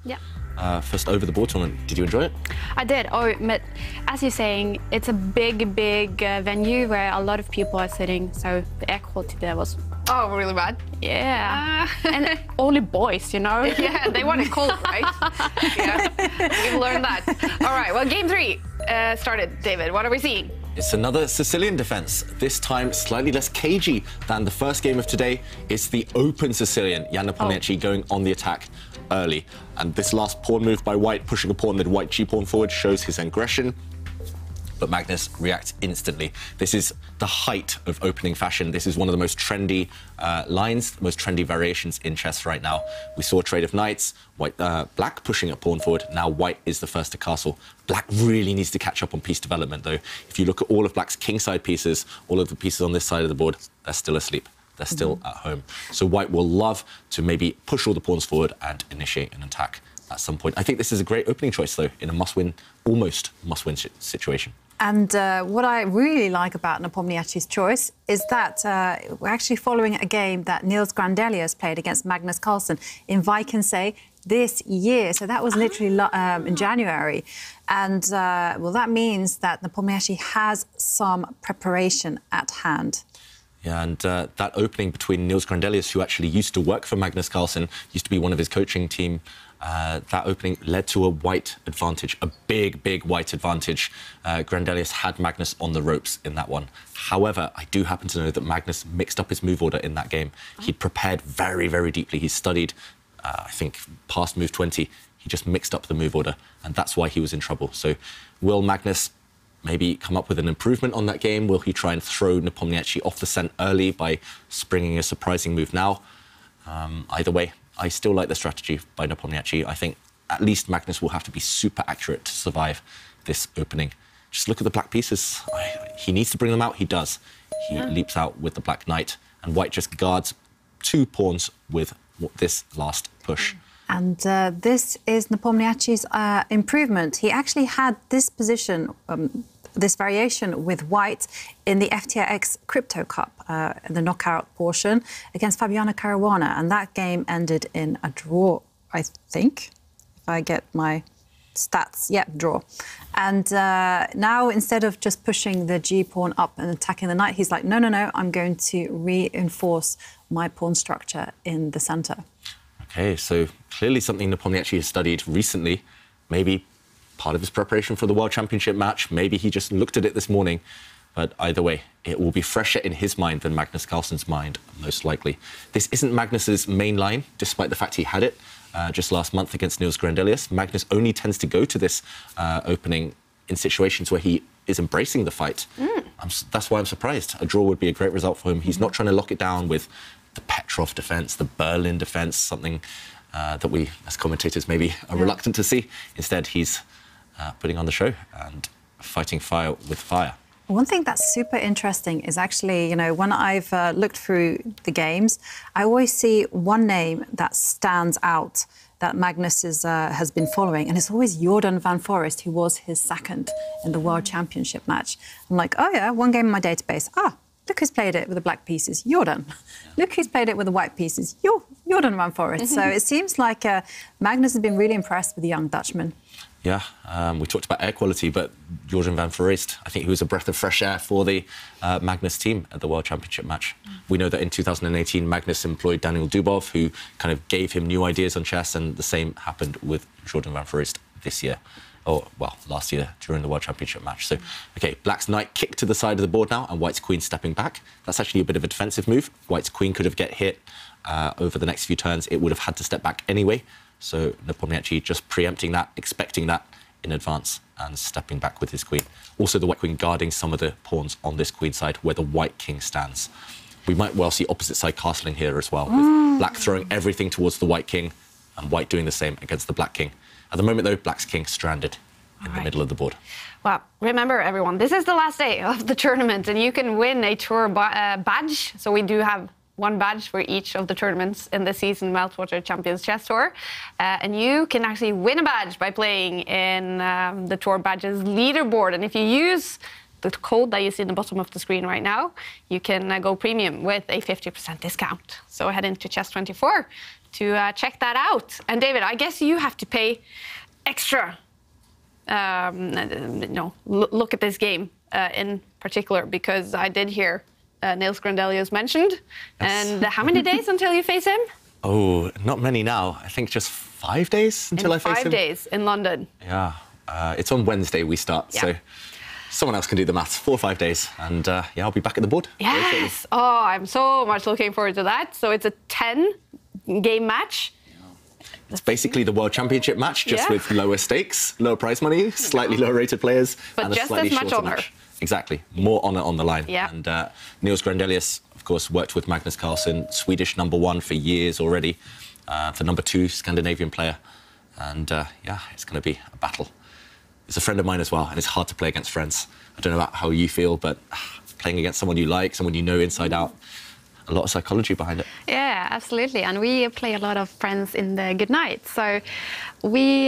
Yeah. First over the board tournament. Did you enjoy it? I did. Oh, but as you're saying, it's a big venue where a lot of people are sitting, so the air quality there was... Oh, really bad? Yeah. And only boys, you know? Yeah, they want it cold, right? Yeah, we've learned that. All right, well, game 3 started. David, what are we seeing? It's another Sicilian defense, this time slightly less cagey than the first game of today. It's the open Sicilian, Jan Nepomniachtchi, going on the attack early. And this last pawn move by White, pushing a pawn, then White g-pawn forward, shows his aggression. But Magnus reacts instantly. This is the height of opening fashion. This is one of the most trendy lines, the most trendy variations in chess right now. We saw a trade of knights, Black pushing a pawn forward. Now White is the first to castle. Black really needs to catch up on piece development, though. If you look at all of Black's kingside pieces, all of the pieces on this side of the board, they're still asleep. They're still at home. So White will love to maybe push all the pawns forward and initiate an attack at some point. I think this is a great opening choice, though, in a must-win, almost must-win situation. And what I really like about Nepomniachtchi's choice is that we're actually following a game that Niels Grandelius played against Magnus Carlsen in Vikensay this year. So that was literally in January. And, well, that means that Nepomniachtchi has some preparation at hand. Yeah, and that opening between Niels Grandelius, who actually used to work for Magnus Carlsen, used to be one of his coaching team, that opening led to a White advantage, a big White advantage. Grandelius had Magnus on the ropes in that one. However, I do happen to know that Magnus mixed up his move order in that game. He'd prepared very deeply. He studied, I think, past move 20. He just mixed up the move order, and that's why he was in trouble. So will Magnus maybe come up with an improvement on that game? Will he try and throw Nepomniachtchi off the scent early by springing a surprising move now? Either way, I still like the strategy by Nepomniachtchi. I think at least Magnus will have to be super accurate to survive this opening. Just look at the black pieces. He needs to bring them out. He does. He leaps out with the black knight, and White just guards 2 pawns with this last push. And this is Nepomniachtchi's improvement. He actually had this position, this variation with White in the FTX Crypto Cup, the knockout portion, against Fabiano Caruana. And that game ended in a draw, I think, if I get my stats. Yeah, draw. And now, instead of just pushing the G-pawn up and attacking the knight, he's like, no, I'm going to reinforce my pawn structure in the centre. OK, so clearly something Nepomniachtchi has studied recently, maybe part of his preparation for the World Championship match. Maybe he just looked at it this morning. But either way, it will be fresher in his mind than Magnus Carlsen's mind, most likely. This isn't Magnus's main line, despite the fact he had it just last month against Niels Grandelius. Magnus only tends to go to this opening in situations where he is embracing the fight. That's why I'm surprised. A draw would be a great result for him. He's not trying to lock it down with the Petrov defence, the Berlin defence, something that we, as commentators, maybe are reluctant to see. Instead, he's putting on the show and fighting fire with fire. One thing that's super interesting is actually, you know, when I've looked through the games, I always see one name that stands out that Magnus has been following, and it's always Jordan van Forest, who was his second in the World Championship match. I'm like, oh yeah, one game in my database. Ah, look who's played it with the black pieces, Jordan. Look who's played it with the white pieces, Jordan van Forest. So it seems like Magnus has been really impressed with the young Dutchman. Yeah, we talked about air quality, but Jordan van Forest, I think he was a breath of fresh air for the Magnus team at the World Championship match. We know that in 2018, Magnus employed Daniel Dubov, who kind of gave him new ideas on chess, and the same happened with Jordan van Forest this year. Or, well, last year during the World Championship match. So, OK, Black's knight kicked to the side of the board now, and White's queen stepping back. That's actually a bit of a defensive move. White's queen could have get hit over the next few turns. It would have had to step back anyway. So Nepomniachtchi just preempting that, expecting that in advance, and stepping back with his queen. Also, the white queen guarding some of the pawns on this queen side where the white king stands. We might well see opposite side castling here as well, with Black throwing everything towards the white king and White doing the same against the black king. At the moment, though, Black's king stranded in the middle of the board. Well, remember, everyone, this is the last day of the tournament, and you can win a tour badge. So we do have one badge for each of the tournaments in the season Meltwater Champions Chess Tour. And you can actually win a badge by playing in the Tour Badges leaderboard. And if you use the code that you see in the bottom of the screen right now, you can go premium with a 50% discount. So head into Chess24 to check that out. And David, I guess you have to pay extra. Look at this game in particular, because I did hear Niels Grandelius mentioned. Yes. And how many days until you face him? Oh, not many now. I think just 5 days until I face him. 5 days in London. Yeah, it's on Wednesday we start, so someone else can do the maths. 4 or 5 days, and I'll be back at the board. Yes. Oh, I'm so much looking forward to that. So it's a 10-game match. It's basically the World Championship match, just with lower stakes, lower prize money, slightly lower rated players, but and just a slightly as much shorter honour. match. Exactly, more honour on the line. Yeah. And Niels Grandelius, of course, worked with Magnus Carlsen, Swedish #1 for years already, the #2 Scandinavian player. And it's going to be a battle. He's a friend of mine as well, and it's hard to play against friends. I don't know about how you feel, but playing against someone you like, someone you know inside out, a lot of psychology behind it. Yeah, absolutely. And we play a lot of friends in the good night, so we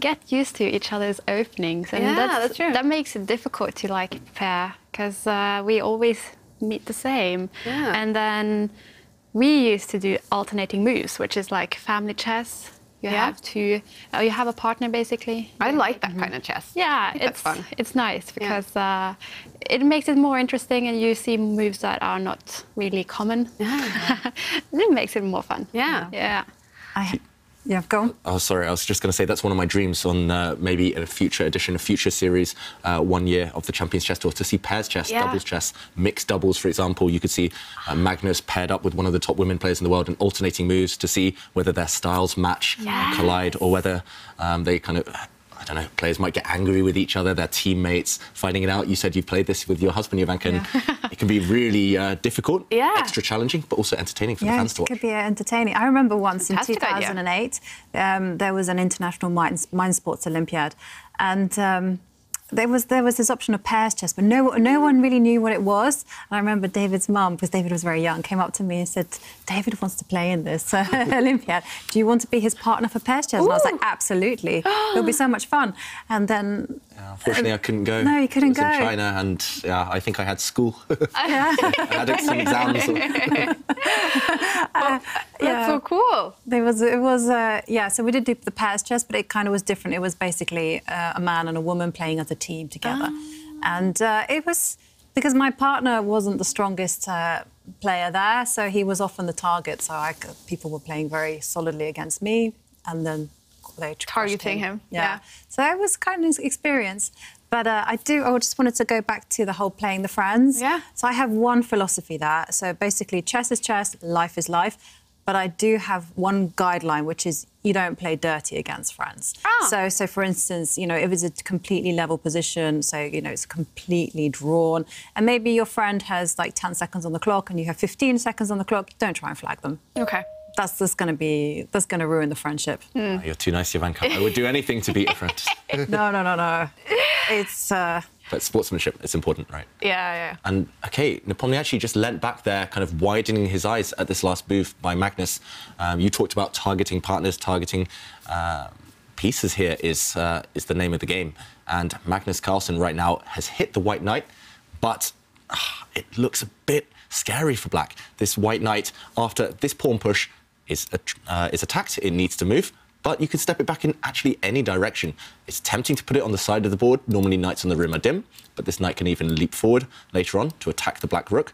get used to each other's openings, and that's true. That makes it difficult to prepare, because we always meet the same. Yeah. And then we used to do alternating moves, which is like family chess. You have a partner basically. I like that kind of chess. Yeah, it's fun. It's nice because it makes it more interesting, and you see moves that are not really common. It makes it more fun. Yeah. Go on. Oh, sorry, I was just going to say that's one of my dreams on maybe a future edition, a future series, 1 year of the Champions Chess Tour, to see pairs chess, doubles chess, mixed doubles, for example. You could see Magnus paired up with one of the top women players in the world and alternating moves to see whether their styles match, collide, or whether they kind of... I don't know, players might get angry with each other, their teammates, finding it out. You said you've played this with your husband, Jovanka, and it can be really difficult, extra challenging, but also entertaining for the fans to watch. It could be entertaining. I remember once in 2008, there was an international mind sports Olympiad, and there was this option of pairs chess, but no one really knew what it was. And I remember David's mum, because David was very young, came up to me and said, David wants to play in this Olympiad. Do you want to be his partner for pairs chess? And I was like, absolutely. It'll be so much fun. And then... unfortunately, I couldn't go. No, you couldn't go. I was in China, and I think I had school. I had some exams. That's so cool. So we did do the pairs chess, but it kind of was different. It was basically a man and a woman playing as a team together. And it was because my partner wasn't the strongest player there, so he was often the target. So people were playing very solidly against me, and then they targeting him. Yeah. So it was kind of an experience. But I just wanted to go back to the whole playing the friends. Yeah. So I have one philosophy there. So basically, chess is chess, life is life. But I do have one guideline, which is you don't play dirty against friends. So for instance, if it's a completely level position, so, it's completely drawn, and maybe your friend has 10 seconds on the clock and you have 15 seconds on the clock, don't try and flag them. Okay. That's going to ruin the friendship. You're too nice, Jovanka. I would do anything to beat a friend. No. It's... But sportsmanship, it's important, right? Yeah. And, OK, Nepomniachtchi just leant back there, kind of widening his eyes at this last move by Magnus. You talked about targeting partners, targeting pieces here is the name of the game. And Magnus Carlsen right now has hit the white knight, but it looks a bit scary for black. This white knight, after this pawn push, is attacked. It needs to move. But you can step it back in actually any direction. It's tempting to put it on the side of the board. Normally, knights on the rim are dim, but this knight can even leap forward later on to attack the black rook.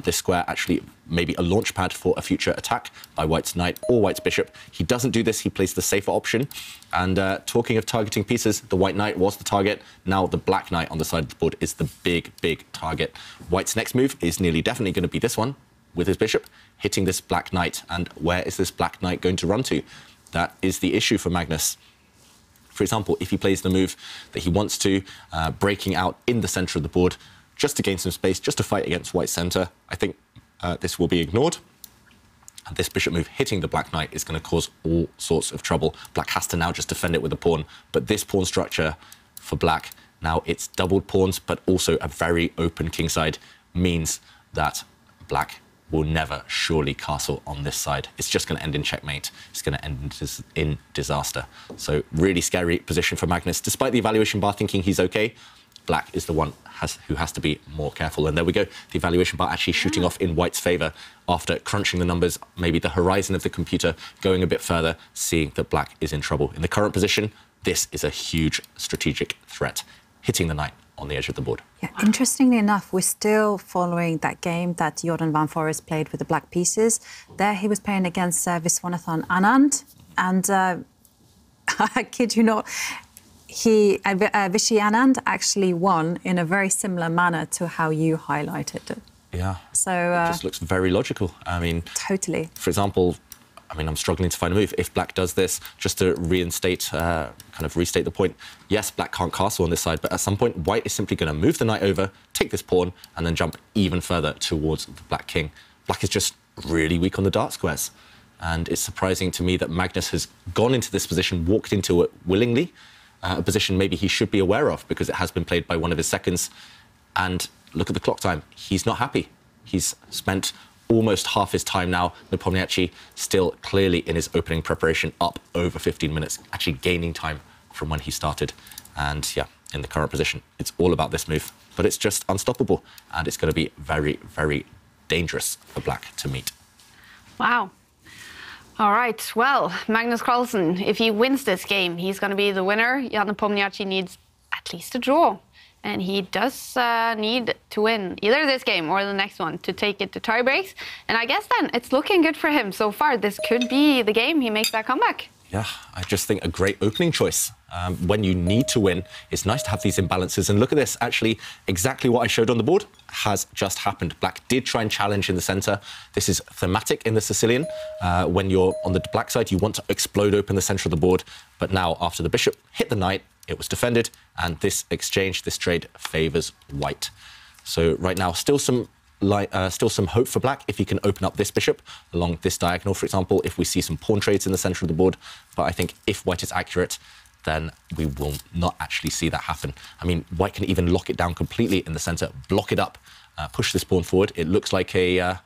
This square actually maybe a launch pad for a future attack by white's knight or white's bishop. He doesn't do this. He plays the safer option. And talking of targeting pieces, the white knight was the target. Now the black knight on the side of the board is the big target. White's next move is nearly definitely going to be this one with his bishop, hitting this black knight. And where is this black knight going to run to? That is the issue for Magnus. For example, if he plays the move that he wants to, breaking out in the centre of the board, just to gain some space, just to fight against white's centre, I think this will be ignored. And this bishop move hitting the black knight is going to cause all sorts of trouble. Black has to now just defend it with a pawn. But this pawn structure for black, now it's doubled pawns, but also a very open kingside, means that black will never surely castle on this side. It's just going to end in checkmate. It's going to end in disaster. So really scary position for Magnus. Despite the evaluation bar thinking he's OK, black is the one who has to be more careful. And there we go, the evaluation bar actually shooting off in white's favour after crunching the numbers, maybe the horizon of the computer going a bit further, seeing that black is in trouble. In the current position, this is a huge strategic threat, hitting the knight on the edge of the board. Yeah, interestingly enough, we're still following that game that Jordan van Forest played with the black pieces. There he was playing against Viswanathan Anand, and I kid you not, Vishy Anand actually won in a very similar manner to how you highlighted it. Yeah, so it just looks very logical. I mean, totally. For example, I mean, I'm struggling to find a move. If black does this, just to restate the point, yes, black can't castle on this side, but at some point, white is simply going to move the knight over, take this pawn, and then jump even further towards the black king. Black is just really weak on the dark squares. And it's surprising to me that Magnus has gone into this position, walked into it willingly, a position maybe he should be aware of because it has been played by one of his seconds. And look at the clock time. He's not happy. He's spent almost half his time now. Nepomniachtchi still clearly in his opening preparation, up over 15 minutes, actually gaining time from when he started. And yeah, in the current position, it's all about this move. But it's just unstoppable. And it's going to be very, very dangerous for black to meet. Wow. All right, well, Magnus Carlsen, if he wins this game, he's going to be the winner. Jan Nepomniachtchi needs at least a draw. And he does need to win either this game or the next one to take it to tie breaks. And I guess then it's looking good for him so far. This could be the game he makes that comeback. Yeah, I just think a great opening choice. When you need to win, it's nice to have these imbalances. And look at this, actually, exactly what I showed on the board has just happened. Black did try and challenge in the centre. This is thematic in the Sicilian. When you're on the black side, you want to explode open the centre of the board. But now, after the bishop hit the knight, it was defended. And this exchange, this trade, favours white. So right now, still some hope for black if he can open up this bishop along this diagonal, for example, if we see some pawn trades in the centre of the board. But I think if white is accurate, then we will not actually see that happen. I mean, white can even lock it down completely in the centre, block it up, push this pawn forward. It looks like a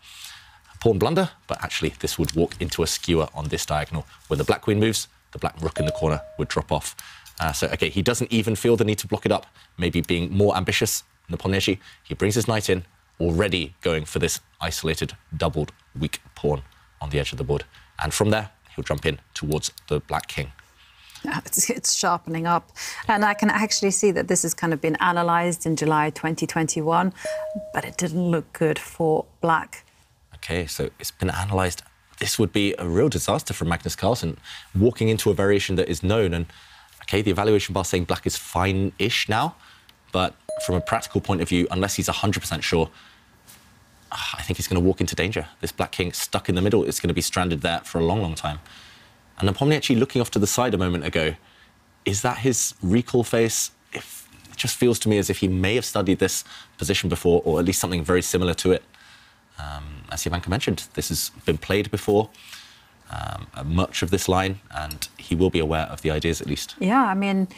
pawn blunder, but actually this would walk into a skewer on this diagonal. When the black queen moves, the black rook in the corner would drop off. So, OK, he doesn't even feel the need to block it up, maybe being more ambitious. Nepomniachtchi, he brings his knight in, already going for this isolated, doubled, weak pawn on the edge of the board. And from there, he'll jump in towards the black king. It's sharpening up. And I can actually see that this has kind of been analysed in July 2021, but it didn't look good for black. OK, so it's been analysed. This would be a real disaster for Magnus Carlsen, walking into a variation that is known. And OK, the evaluation bar saying black is fine-ish now, but from a practical point of view, unless he's 100% sure, I think he's going to walk into danger. This black king stuck in the middle is going to be stranded there for a long, long time. And Nepomniachtchi looking off to the side a moment ago, is that his recall face? It just feels to me as if he may have studied this position before, or at least something very similar to it. As Jovanka mentioned, this has been played before, much of this line, and he will be aware of the ideas at least. Yeah, I mean,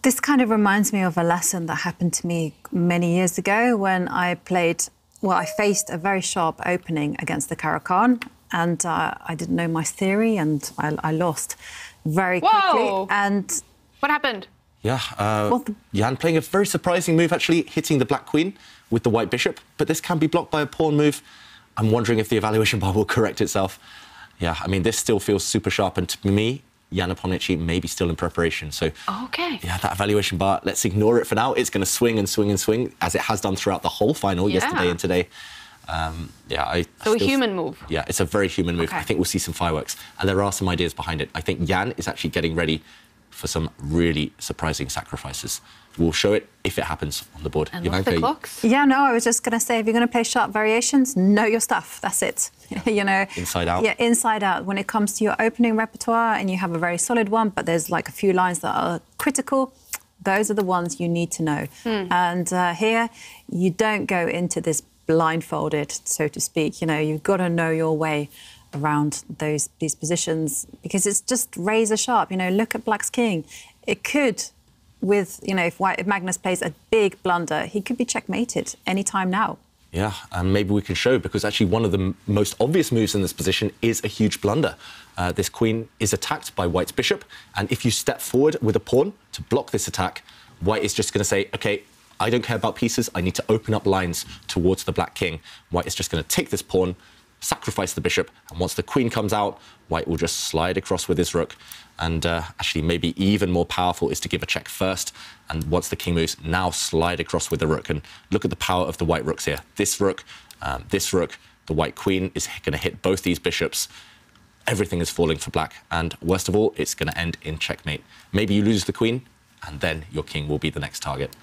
this kind of reminds me of a lesson that happened to me many years ago when I played, well, I faced a very sharp opening against the Caro-Kann, and I didn't know my theory, and I lost very quickly. And what happened? Yeah, Jan playing a very surprising move, actually, hitting the black queen with the white bishop, but this can be blocked by a pawn move. I'm wondering if the evaluation bar will correct itself. Yeah, I mean, this still feels super sharp, and to me, Jan Nepomniachtchi may be still in preparation. So, OK. Yeah, that evaluation bar, let's ignore it for now. It's going to swing and swing and swing, as it has done throughout the whole final yesterday and today. So a human move. Yeah, it's a very human move. Okay. I think we'll see some fireworks. And there are some ideas behind it. I think Jan is actually getting ready for some really surprising sacrifices. We'll show it if it happens on the board. And look at the clocks. Yeah, no, I was just going to say, if you're going to play sharp variations, know your stuff. That's it. You know. Inside out. Yeah, inside out. When it comes to your opening repertoire and you have a very solid one, but there's like a few lines that are critical, those are the ones you need to know. And here, you don't go into this blindfolded, so to speak. You know, you've got to know your way around these positions, because it's just razor sharp. You know, look at black's king. It could, with, you know, if Magnus plays a big blunder, he could be checkmated any time now. Yeah, and maybe we can show, because actually one of the most obvious moves in this position is a huge blunder. This queen is attacked by white's bishop, and if you step forward with a pawn to block this attack, White is just going to say, OK, I don't care about pieces. I need to open up lines towards the black king. White is just going to take this pawn, sacrifice the bishop, and once the queen comes out, White will just slide across with his rook. And actually, maybe even more powerful is to give a check first, and once the king moves, now slide across with the rook. And look at the power of the white rooks here. This rook, the white queen is going to hit both these bishops. Everything is falling for black, and worst of all, it's going to end in checkmate. Maybe you lose the queen, and then your king will be the next target.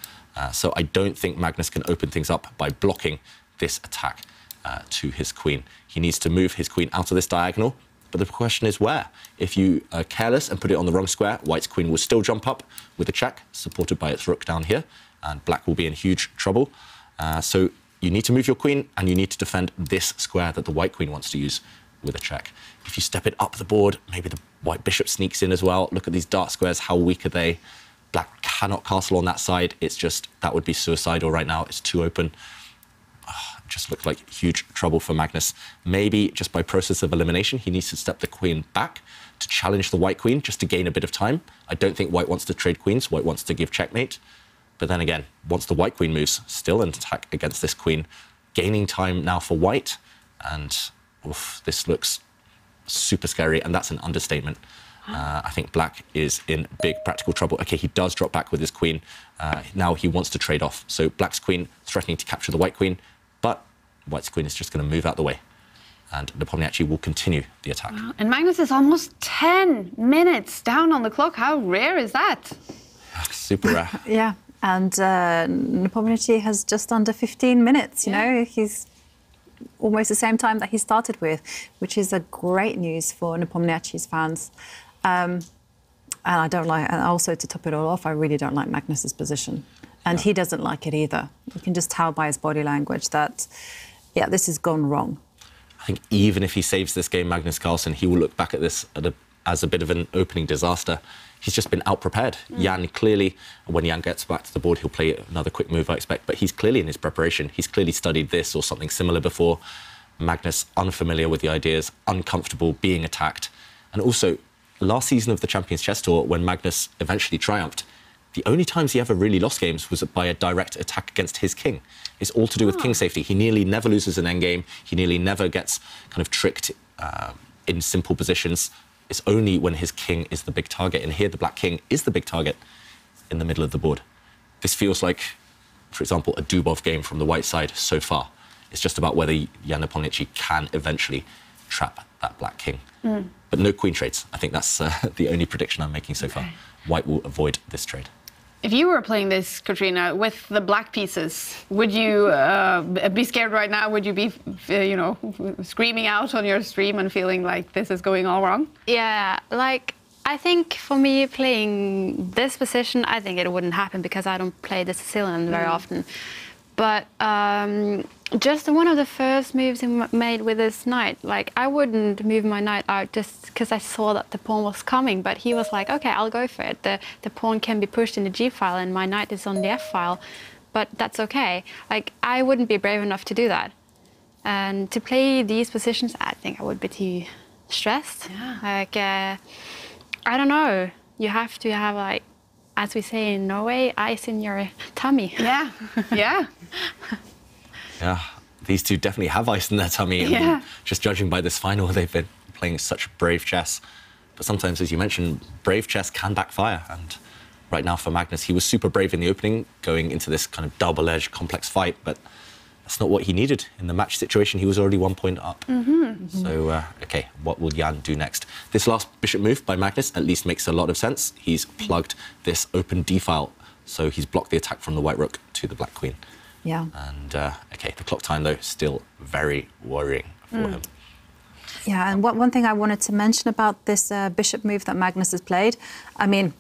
So I don't think Magnus can open things up by blocking this attack to his queen. He needs to move his queen out of this diagonal, but the question is where? If you are careless and put it on the wrong square, White's queen will still jump up with a check, supported by its rook down here, and black will be in huge trouble. So you need to move your queen, and you need to defend this square that the white queen wants to use with a check. If you step it up the board, maybe the white bishop sneaks in as well. Look at these dark squares, how weak are they? Black cannot castle on that side. It's just, that would be suicidal right now. It's too open. It just looks like huge trouble for Magnus. Maybe just by process of elimination, he needs to step the queen back to challenge the white queen, just to gain a bit of time. I don't think White wants to trade queens. White wants to give checkmate. But then again, once the white queen moves, still an attack against this queen, gaining time now for White. And oof, this looks super scary, and that's an understatement. I think black is in big practical trouble. OK, he does drop back with his queen. Now he wants to trade off. So black's queen threatening to capture the white queen, but white's queen is just going to move out the way. And Nepomniachtchi will continue the attack. Wow. And Magnus is almost 10 minutes down on the clock. How rare is that? Super rare. Yeah, and Nepomniachtchi has just under 15 minutes, you know. He's almost the same time that he started with, which is a great news for Nepomniachtchi's fans. And I don't like, and also to top it all off, I really don't like Magnus's position. And he doesn't like it either. You can just tell by his body language that, yeah, this has gone wrong. I think even if he saves this game, Magnus Carlsen, he will look back at this as a bit of an opening disaster. He's just been out-prepared. Jan clearly, when Jan gets back to the board, he'll play another quick move, I expect, but he's clearly in his preparation. He's clearly studied this or something similar before. Magnus, unfamiliar with the ideas, uncomfortable, being attacked. And also, last season of the Champions Chess Tour, when Magnus eventually triumphed, the only times he ever really lost games was by a direct attack against his king. It's all to do with king safety. He nearly never loses an endgame. He nearly never gets kind of tricked in simple positions. It's only when his king is the big target. And here the black king is the big target in the middle of the board. This feels like, for example, a Dubov game from the white side so far. It's just about whether Jan Nepomniachtchi can eventually trap that black king. But no queen trades. I think that's the only prediction I'm making so far. White will avoid this trade. If you were playing this, Katrina, with the black pieces, would you be scared right now? Would you be, you know, screaming out on your stream and feeling like this is going all wrong? Yeah, like, I think for me playing this position, I think it wouldn't happen because I don't play the Sicilian very often. But just one of the first moves he made with his knight, like, I wouldn't move my knight out just because I saw that the pawn was coming, but he was like, okay, I'll go for it. The pawn can be pushed in the G file and my knight is on the F file, but that's okay. Like, I wouldn't be brave enough to do that. And to play these positions, I think I would be too stressed. Yeah. Like, I don't know. You have to have, like, as we say in Norway, ice in your tummy. Yeah, yeah. Yeah, these two definitely have ice in their tummy. Yeah. Just judging by this final, they've been playing such brave chess. But sometimes, as you mentioned, brave chess can backfire. And right now for Magnus, he was super brave in the opening, going into this kind of double-edged, complex fight. But that's not what he needed. In the match situation, he was already 1 point up. So, OK, what will Jan do next? This last bishop move by Magnus at least makes a lot of sense. He's plugged this open d-file, so he's blocked the attack from the white rook to the black queen. Yeah. And, OK, the clock time, though, still very worrying for him. Yeah, and one thing I wanted to mention about this bishop move that Magnus has played, I mean,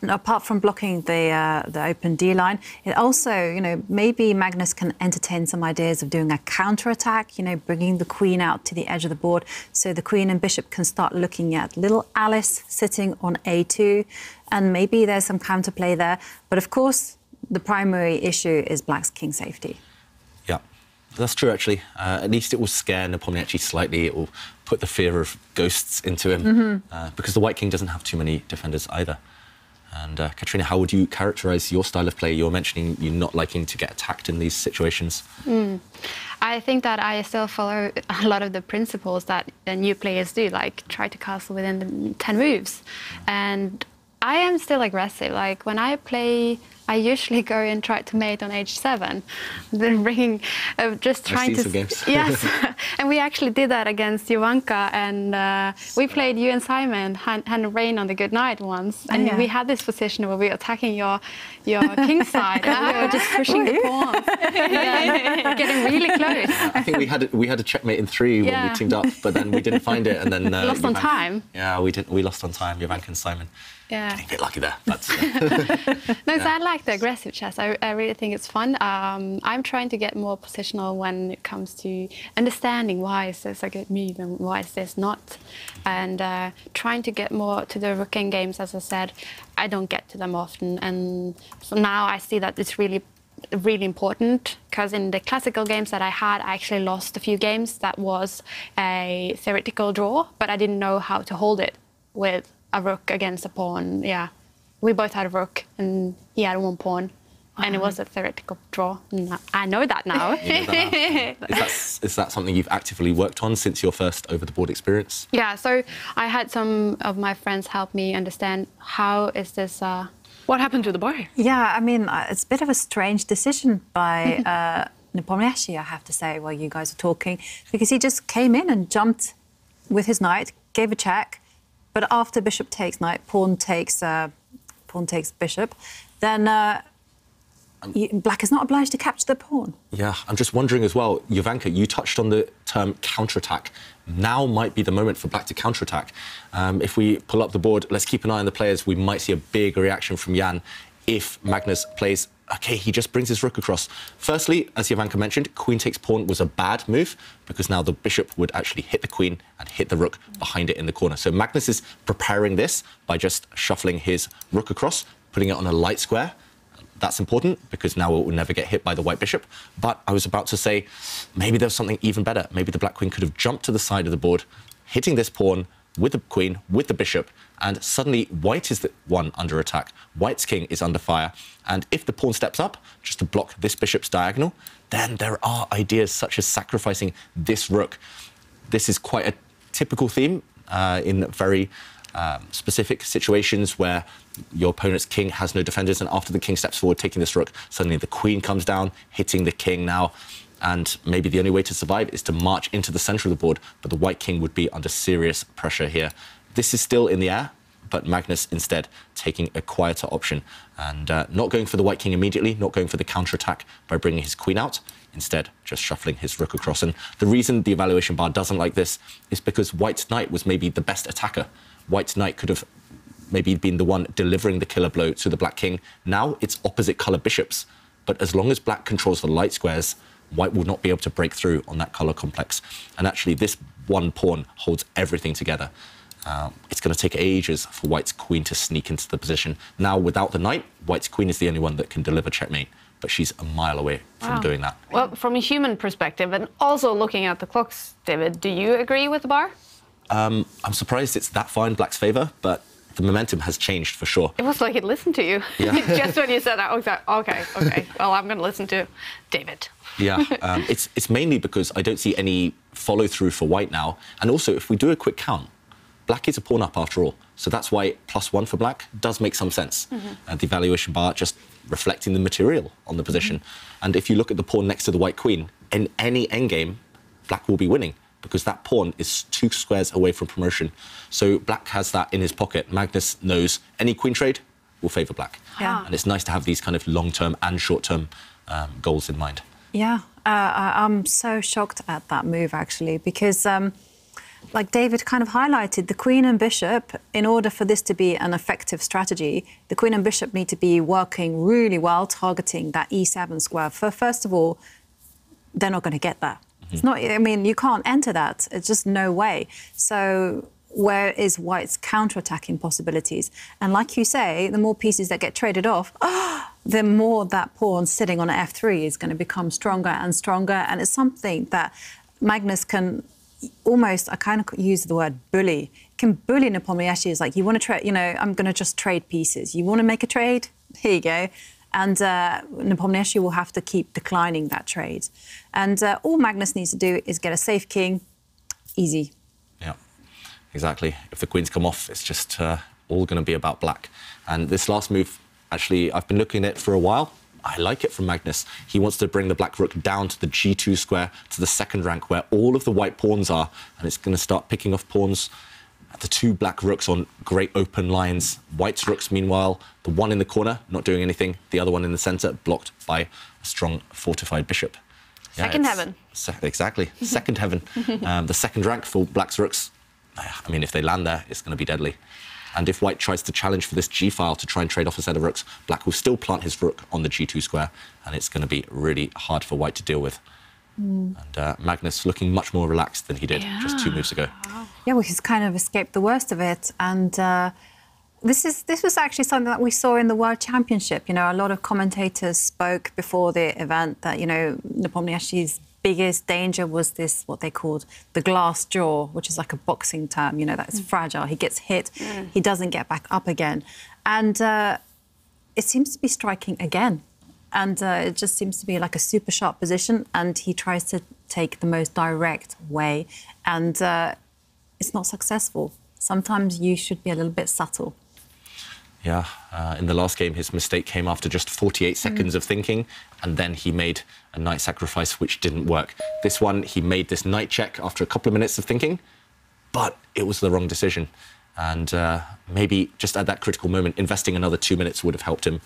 apart from blocking the open D line, it also, you know, maybe Magnus can entertain some ideas of doing a counter-attack, you know, bringing the queen out to the edge of the board so the queen and bishop can start looking at little Alice sitting on A2, and maybe there's some counterplay there. But of course, the primary issue is black's king safety. Yeah, that's true, actually. At least it will scare Nepomniachtchi slightly. It will put the fear of ghosts into him, because the white king doesn't have too many defenders either. And Katrina, how would you characterize your style of play? You were mentioning you not liking to get attacked in these situations. I think that I still follow a lot of the principles that new players do, like try to castle within the 10 moves. And I am still aggressive. Like when I play, I usually go and try to mate on h7, then bringing, just trying to. Some games. Yes, and we actually did that against Jovanka, and we played you and Simon hand rain on the good night once, and we had this position where we were attacking your king side, and we were just pushing the pawns, getting really close. I think we had a checkmate in 3 when we teamed up, but then we didn't find it, and then lost on time. Yeah, we did. We lost on time. Jovanka and Simon. Yeah. Getting a bit lucky there. But, no, so I like the aggressive chess. I really think it's fun. I'm trying to get more positional when it comes to understanding why is this a good move and why is this not. And trying to get more to the rook end games, as I said, I don't get to them often. And so now I see that it's really important, because in the classical games that I had, I actually lost a few games. That was a theoretical draw, but I didn't know how to hold it with a rook against a pawn. Yeah, we both had a rook and he had 1 pawn, and it was a theoretical draw. I know that now. You know that now. Is that something you've actively worked on since your first over-the-board experience? Yeah, so I had some of my friends help me understand how is this. What happened to the bar? Yeah, I mean, it's a bit of a strange decision by Nepomniachtchi, I have to say, while you guys are talking, because he just came in and jumped with his knight, gave a check. But after bishop takes knight, pawn takes bishop, then black is not obliged to capture the pawn. Yeah, I'm just wondering as well, Jovanka, you touched on the term counterattack. Now might be the moment for black to counterattack. If we pull up the board, let's keep an eye on the players. We might see a big reaction from Jan if Magnus plays. OK, he just brings his rook across. Firstly, as Jovanka mentioned, queen takes pawn was a bad move, because now the bishop would actually hit the queen and hit the rook behind it in the corner. So Magnus is preparing this by just shuffling his rook across, putting it on a light square. That's important, because now it will never get hit by the white bishop. But I was about to say, maybe there's something even better. Maybe the black queen could have jumped to the side of the board, hitting this pawn with the queen, with the bishop, and suddenly white is the one under attack. White's king is under fire. And if the pawn steps up, just to block this bishop's diagonal, then there are ideas such as sacrificing this rook. This is quite a typical theme in very specific situations where your opponent's king has no defenders, and after the king steps forward, taking this rook, suddenly the queen comes down, hitting the king now. And maybe the only way to survive is to march into the center of the board, but the white king would be under serious pressure here. This is still in the air, but Magnus instead taking a quieter option and not going for the white king immediately, not going for the counterattack by bringing his queen out, instead just shuffling his rook across. And the reason the evaluation bar doesn't like this is because white's knight was maybe the best attacker. White's knight could have maybe been the one delivering the killer blow to the black king. Now it's opposite color bishops, but as long as black controls the light squares, white will not be able to break through on that color complex. And actually, this one pawn holds everything together. It's going to take ages for white's queen to sneak into the position. Now, without the knight, white's queen is the only one that can deliver checkmate, but she's a mile away from doing that. Well, from a human perspective, and also looking at the clocks, David, do you agree with the bar? I'm surprised it's that far in black's favor, but the momentum has changed for sure. It was like it listened to you. Yeah. Just when you said that, okay, well, I'm going to listen to David. Yeah, it's mainly because I don't see any follow-through for white now. And also, if we do a quick count, black is a pawn up after all. So that's why +1 for black does make some sense. The evaluation bar just reflecting the material on the position. And if you look at the pawn next to the white queen, in any endgame, black will be winning, because that pawn is 2 squares away from promotion. So black has that in his pocket. Magnus knows any queen trade will favour black. Yeah. And it's nice to have these kind of long-term and short-term goals in mind. Yeah, I'm so shocked at that move, actually, because like David kind of highlighted, the queen and bishop, in order for this to be an effective strategy, the queen and bishop need to be working really well, targeting that E7 square. First of all, they're not going to get that. It's not, I mean, you can't enter that. It's just no way. So where is white's counter-attacking possibilities? And like you say, the more pieces that get traded off, the more that pawn sitting on F3 is going to become stronger and stronger. And it's something that Magnus can almost, I kind of use the word bully can bully Nepomniachtchi. It's like, you want to trade, you know, I'm going to just trade pieces. You want to make a trade? Here you go. And Nepomniachtchi will have to keep declining that trade. And all Magnus needs to do is get a safe king. Easy. Yeah, exactly. If the queens come off, it's just all going to be about black. And this last move, actually, I've been looking at it for a while. I like it from Magnus. He wants to bring the black rook down to the g2 square, to the second rank, where all of the white pawns are, and it's going to start picking off pawns. The two black rooks on great open lines. White's rooks, meanwhile, the one in the corner, not doing anything. The other one in the centre, blocked by a strong fortified bishop. Second heaven. Exactly, second heaven. The second rank for black's rooks. I mean, if they land there, it's going to be deadly. And if white tries to challenge for this g-file to try and trade off a set of rooks, black will still plant his rook on the g2 square, and it's going to be really hard for white to deal with. And Magnus looking much more relaxed than he did just 2 moves ago. Yeah, well, he's kind of escaped the worst of it. And this was actually something that we saw in the World Championship. You know, a lot of commentators spoke before the event that, you know, Nepomniachtchi's biggest danger was this, what they called the glass jaw, which is like a boxing term, you know, that's fragile. He gets hit, he doesn't get back up again. And it seems to be striking again. And it just seems to be like a super sharp position, and he tries to take the most direct way, and it's not successful. Sometimes you should be a little bit subtle. Yeah, in the last game, his mistake came after just 48 seconds of thinking, and then he made a knight sacrifice, which didn't work. This one, he made this knight check after a couple of minutes of thinking, but it was the wrong decision. And maybe just at that critical moment, investing another 2 minutes would have helped him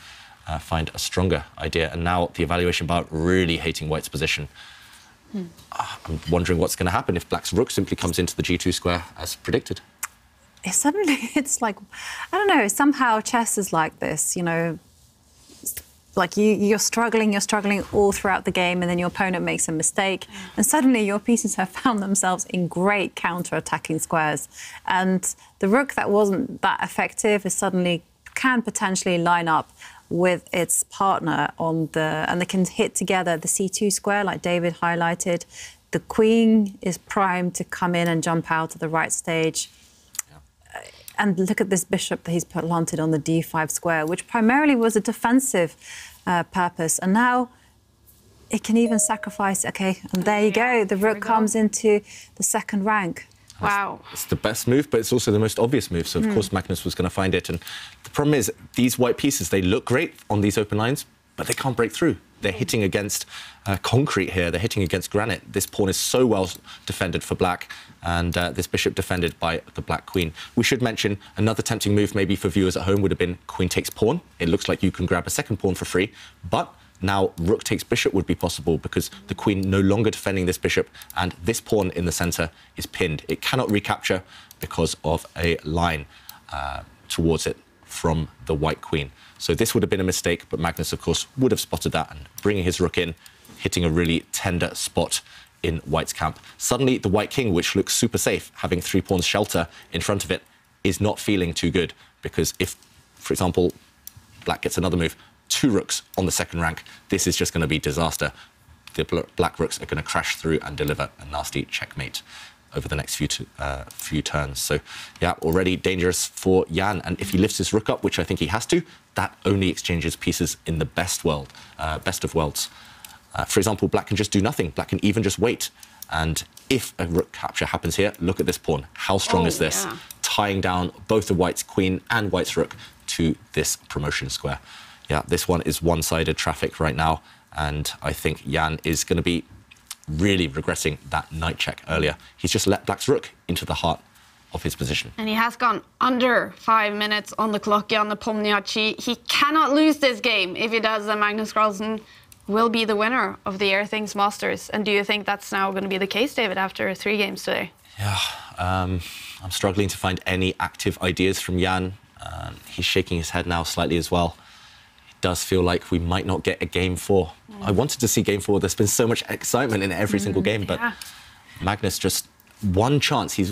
find a stronger idea. And now the evaluation bar really hating white's position. I'm wondering what's going to happen if black's rook simply comes into the g2 square as predicted. Suddenly it's like, I don't know, somehow chess is like this, you know, like you're struggling all throughout the game, and then your opponent makes a mistake, and suddenly your pieces have found themselves in great counter-attacking squares. And the rook that wasn't that effective is suddenly can potentially line up with its partner on the, and they can hit together the c2 square, like David highlighted. The queen is primed to come in and jump out of the right stage. And look at this bishop that he's planted on the d5 square, which primarily was a defensive purpose. And now it can even sacrifice, okay, and there you go. The rook comes into the second rank. Wow. It's the best move, but it's also the most obvious move. So, of course, Magnus was going to find it. And the problem is, these white pieces, they look great on these open lines, but they can't break through. They're hitting against concrete here. They're hitting against granite. This pawn is so well defended for black, and this bishop defended by the black queen. We should mention another tempting move maybe for viewers at home would have been queen takes pawn. It looks like you can grab a second pawn for free, but now rook takes bishop would be possible because the queen no longer defending this bishop, and this pawn in the center is pinned. It cannot recapture because of a line towards it from the white queen. So this would have been a mistake, but Magnus, of course, would have spotted that and bringing his rook in, hitting a really tender spot in white's camp. Suddenly, the white king, which looks super safe, having 3 pawns shelter in front of it, is not feeling too good because if, for example, black gets another move, 2 rooks on the second rank, this is just going to be disaster. The black rooks are going to crash through and deliver a nasty checkmate over the next few turns. So, yeah, already dangerous for Jan. And if he lifts his rook up, which I think he has to, that only exchanges pieces in the best of worlds. For example, black can just do nothing. Black can even just wait. And if a rook capture happens here, look at this pawn. How strong is this? Yeah. Tying down both the white's queen and white's rook to this promotion square. Yeah, this one is one-sided traffic right now. And I think Jan is going to be really regretting that knight check earlier. He's just let black's rook into the heart of his position. And he has gone under 5 minutes on the clock, Jan Nepomniachtchi. He cannot lose this game. If he does, then Magnus Carlsen will be the winner of the Airthings Masters. And do you think that's now going to be the case, David, after 3 games today? Yeah, I'm struggling to find any active ideas from Jan. He's shaking his head now slightly as well. Does feel like we might not get a game 4. I wanted to see game 4. There's been so much excitement in every single game, but Magnus just one chance. He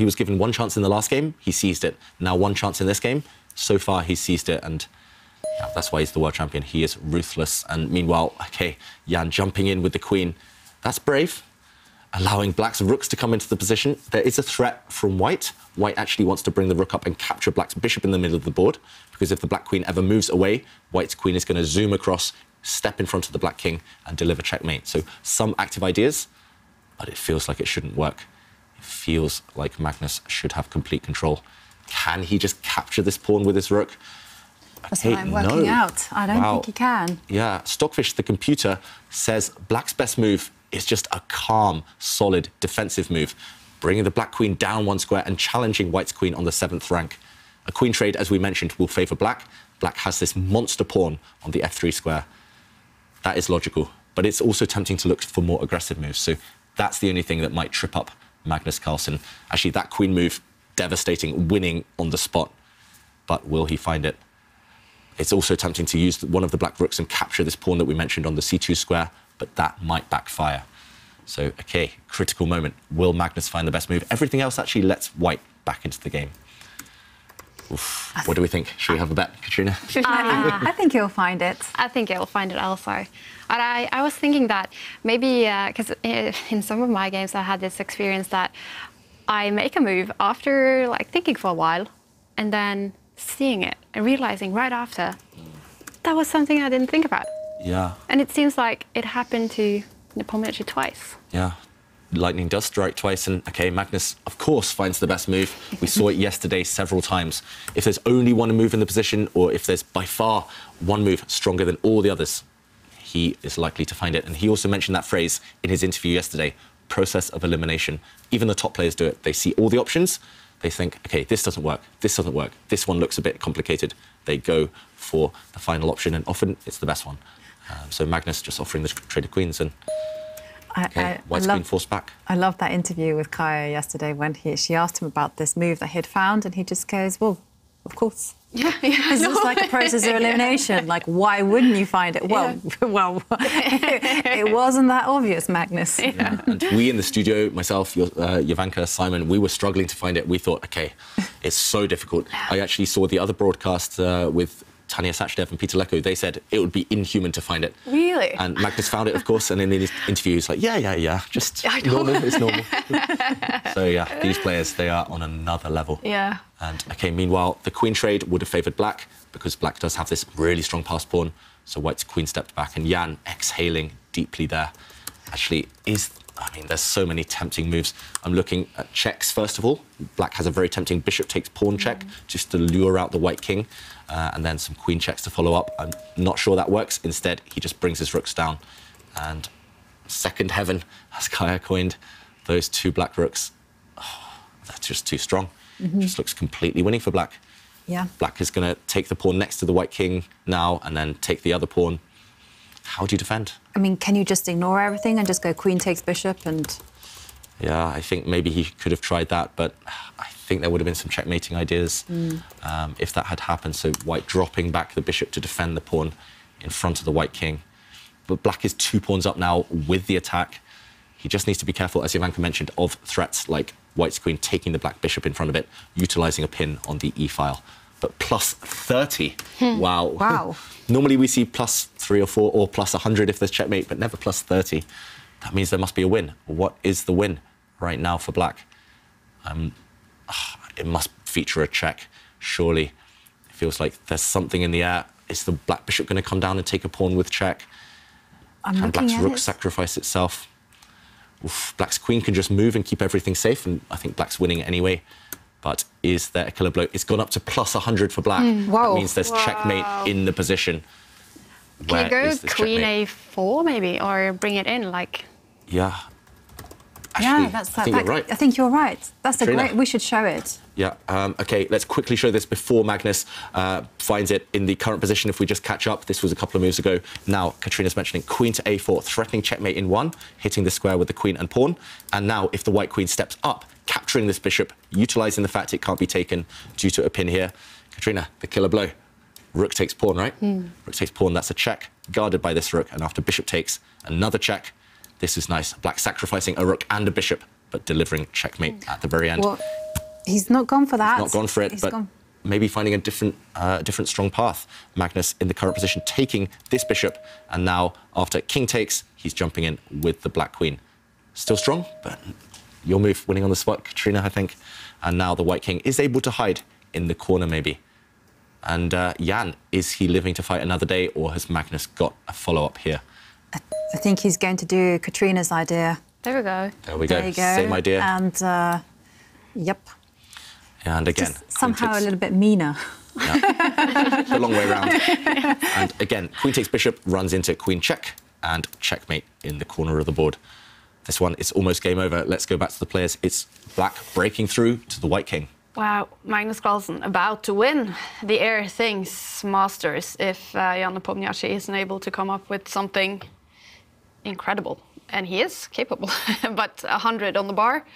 was given one chance in the last game. He seized it. Now one chance in this game. So far, he's seized it, and yeah, that's why he's the world champion. He is ruthless. And meanwhile, okay, Jan jumping in with the queen. That's brave. allowing black's rooks to come into the position. There is a threat from white. White actually wants to bring the rook up and capture black's bishop in the middle of the board, because if the black queen ever moves away, white's queen is going to zoom across, step in front of the black king and deliver checkmate. So some active ideas, but it feels like it shouldn't work. It feels like Magnus should have complete control. Can he just capture this pawn with his rook? That's what I'm working out. I don't think he can. Yeah, Stockfish, the computer, says black's best move is just a calm, solid defensive move, bringing the black queen down 1 square and challenging white's queen on the 7th rank. A queen trade, as we mentioned, will favour black. Black has this monster pawn on the f3 square. That is logical, but it's also tempting to look for more aggressive moves. So that's the only thing that might trip up Magnus Carlsen. Actually, that queen move, devastating, winning on the spot. But will he find it? It's also tempting to use one of the black rooks and capture this pawn that we mentioned on the c2 square, but that might backfire. So, OK, critical moment. Will Magnus find the best move? Everything else actually lets white back into the game. Oof. What do we think? Should we have a bet, Katrina? I think he'll find it. I think he'll find it also. And I was thinking that maybe, because in some of my games I had this experience that I make a move after like thinking for a while and then seeing it and realizing right after that was something I didn't think about. Yeah. And it seems like it happened to Nepomniachtchi twice. Yeah. Lightning does strike twice, and OK, Magnus, of course, finds the best move. We saw it yesterday several times. If there's only one move in the position, or if there's by far one move stronger than all the others, he is likely to find it. And he also mentioned that phrase in his interview yesterday, process of elimination. Even the top players do it. They see all the options. They think, OK, this doesn't work, this doesn't work, this one looks a bit complicated. They go for the final option, and often it's the best one. So Magnus just offering the traded queens, and white's queen forced back. I loved that interview with Kaya yesterday when she asked him about this move that he'd found, and he just goes, well, of course. Yeah, It's just like a process of elimination. Like, why wouldn't you find it? Well, well, it wasn't that obvious, Magnus. Yeah. And we in the studio, myself, Jovanka, Simon, we were struggling to find it. We thought, OK, it's so difficult. I actually saw the other broadcast with Tanya Sachdev and Peter Leko. They said it would be inhuman to find it. Really? And Magnus found it, of course, and in the interview he's like, yeah, just normal, it's normal. So yeah, these players, they are on another level. Yeah. And OK, meanwhile, the queen trade would have favoured black, because black does have this really strong pass pawn. So white's queen stepped back, and Jan, exhaling deeply there, actually there's so many tempting moves. I'm looking at checks, first of all. Black has a very tempting bishop takes pawn check, just to lure out the white king, and then some queen checks to follow up. I'm not sure that works. Instead, he just brings his rooks down. And second heaven, as Kaya coined, those 2 black rooks, that's just too strong. Just looks completely winning for black. Yeah. Black is going to take the pawn next to the white king now, and then take the other pawn. How do you defend? I mean, can you just ignore everything and just go queen takes bishop and... Yeah, I think maybe he could have tried that, but I think there would have been some checkmating ideas if that had happened. So white dropping back the bishop to defend the pawn in front of the white king. But black is 2 pawns up now with the attack. He just needs to be careful, as Jovanka mentioned, of threats like white's queen taking the black bishop in front of it, utilising a pin on the e-file. But plus 30. Wow. Wow. Normally we see plus 3 or 4 or plus 100 if there's checkmate, but never plus 30. That means there must be a win. What is the win right now for black? It must feature a check, surely. It feels like there's something in the air. Is the black bishop going to come down and take a pawn with check? Can black's rook sacrifice itself? Oof, black's queen can just move and keep everything safe, and I think black's winning anyway. But is there a killer blow? It's gone up to plus 100 for black. That means there's checkmate in the position. Can you go queen a4 maybe, or bring it in like? Yeah. Actually, yeah, I think you're right. I think you're right. That's Katrina. a great... We should show it. Yeah. OK, let's quickly show this before Magnus finds it in the current position. If we just catch up, this was a couple of moves ago. Now, Katrina's mentioning queen to a4, threatening checkmate in 1, hitting the square with the queen and pawn. And now, if the white queen steps up, capturing this bishop, utilising the fact it can't be taken due to a pin here. Katrina, the killer blow. Rook takes pawn, right? Rook takes pawn, that's a check, guarded by this rook. And after bishop takes, another check. This is nice. Black sacrificing a rook and a bishop, but delivering checkmate at the very end. Well, he's not gone for that. He's not gone for it, but maybe finding a different strong path. Magnus in the current position, taking this bishop, and now, after king takes, he's jumping in with the black queen. still strong, but your move winning on the spot, Katrina, I think. And now the White King is able to hide in the corner, maybe. And Jan, is he living to fight another day, or has Magnus got a follow-up here? I think he's going to do Katrina's idea. There we go. There we go. There you go. Same idea. And, yep. And again, just somehow a little bit meaner. Yeah. The long way around. And again, queen takes bishop, runs into queen check, and checkmate in the corner of the board. This one, it's almost game over. Let's go back to the players. It's black breaking through to the White King. Wow, Magnus Carlsen about to win the Airthings Masters if Jan Nepomniachtchi isn't able to come up with something incredible. And he is capable, but 100 on the bar.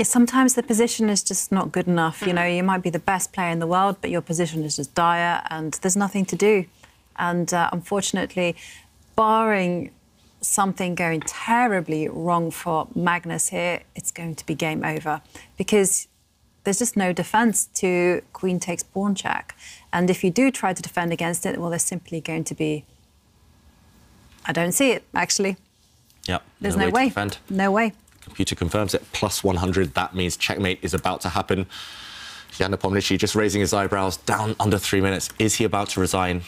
Sometimes the position is just not good enough. You know, you might be the best player in the world, but your position is just dire and there's nothing to do. And unfortunately, barring something going terribly wrong for Magnus here, it's going to be game over because there's just no defence to queen takes pawn check. And if you do try to defend against it, well, there's simply going to be... I don't see it, actually. Yep. There's no way. To defend. No way. Computer confirms it. Plus 100. That means checkmate is about to happen. Jan Nepomniachtchi just raising his eyebrows, down under 3 minutes. Is he about to resign?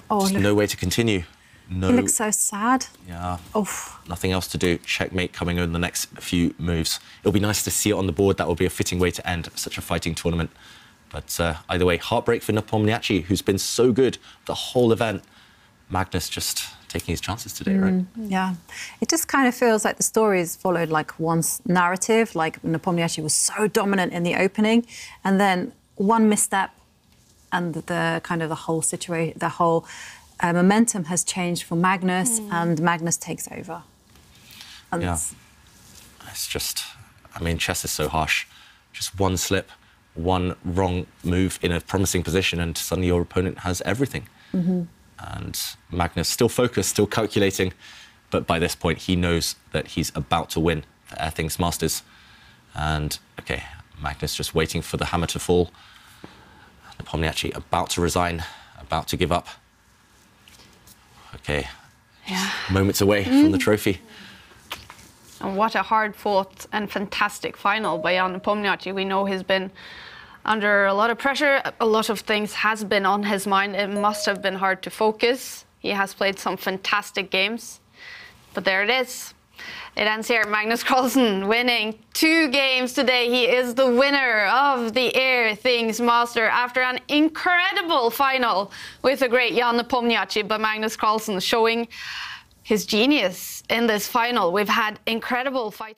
Oh, There's no way to continue. No. He looks so sad. Yeah. Oof. Nothing else to do. Checkmate coming in the next few moves. It'll be nice to see it on the board. That will be a fitting way to end such a fighting tournament. But either way, heartbreak for Nepomniachtchi, who's been so good the whole event. Magnus just taking his chances today, right? Yeah. It just kind of feels like the story is followed like one narrative, like Nepomniachtchi was so dominant in the opening, and then one misstep, and the kind of the whole situation, the whole momentum has changed for Magnus, and Magnus takes over. And yeah. It's just, I mean, chess is so harsh. Just one slip, one wrong move in a promising position, and suddenly your opponent has everything. And Magnus still focused, still calculating, but by this point he knows that he's about to win the Airthings Masters. And okay, Magnus just waiting for the hammer to fall. Nepomniachtchi about to resign, about to give up. Okay, Yeah. moments away from the trophy. And what a hard-fought and fantastic final by Jan Nepomniachtchi. We know he's been under a lot of pressure. A lot of things has been on his mind. It must have been hard to focus. He has played some fantastic games. But there it is. It ends here. Magnus Carlsen winning 2 games today. He is the winner of the Airthings Master after an incredible final with the great Jan Nepomniachtchi. But Magnus Carlsen showing his genius in this final. We've had incredible fighting.